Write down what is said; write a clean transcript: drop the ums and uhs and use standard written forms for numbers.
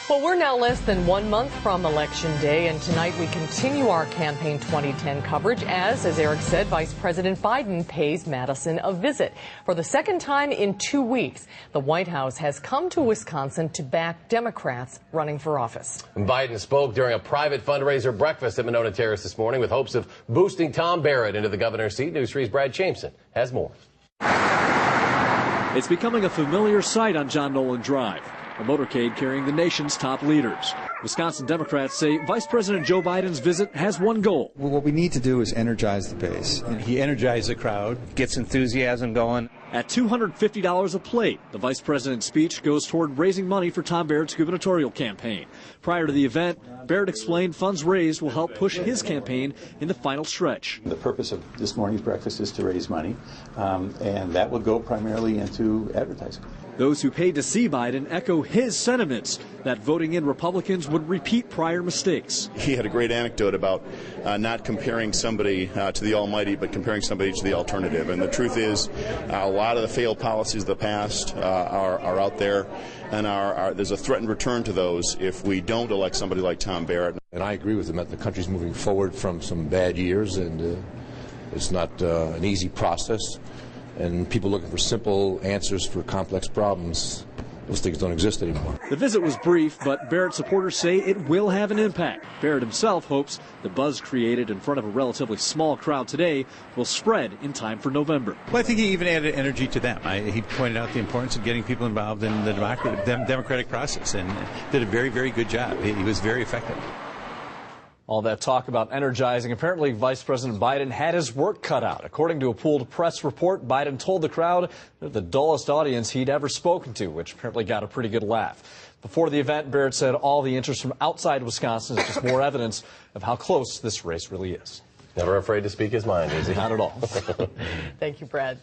Well, we're now less than 1 month from Election Day, and tonight we continue our Campaign 2010 coverage as Eric said, Vice President Biden pays Madison a visit. For the second time in 2 weeks, the White House has come to Wisconsin to back Democrats running for office. Biden spoke during a private fundraiser breakfast at Monona Terrace this morning with hopes of boosting Tom Barrett into the governor's seat. News 3's Brad Chaimson has more. It's becoming a familiar sight on John Nolan Drive. A motorcade carrying the nation's top leaders. Wisconsin Democrats say Vice President Joe Biden's visit has one goal. Well, what we need to do is energize the base. He energized the crowd, gets enthusiasm going. At $250 a plate, the vice president's speech goes toward raising money for Tom Barrett's gubernatorial campaign. Prior to the event, Barrett explained funds raised will help push his campaign in the final stretch. The purpose of this morning's breakfast is to raise money, and that will go primarily into advertising. Those who paid to see Biden echo his sentiments that voting in Republicans would repeat prior mistakes. He had a great anecdote about not comparing somebody to the almighty, but comparing somebody to the alternative. And the truth is, a lot of the failed policies of the past are out there, and there's a threatened return to those if we don't elect somebody like Tom Barrett. And I agree with him that the country's moving forward from some bad years, and it's not an easy process. And people looking for simple answers for complex problems, those things don't exist anymore. The visit was brief, but Barrett supporters say it will have an impact. Barrett himself hopes the buzz created in front of a relatively small crowd today will spread in time for November. Well, I think he even added energy to them. He pointed out the importance of getting people involved in the democratic process and did a very, very good job. He was very effective. All that talk about energizing. Apparently, Vice President Biden had his work cut out. According to a pooled press report, Biden told the crowd they're the dullest audience he'd ever spoken to, which apparently got a pretty good laugh. Before the event, Barrett said all the interest from outside Wisconsin is just more evidence of how close this race really is. Never afraid to speak his mind, is he? Not at all. Thank you, Brad.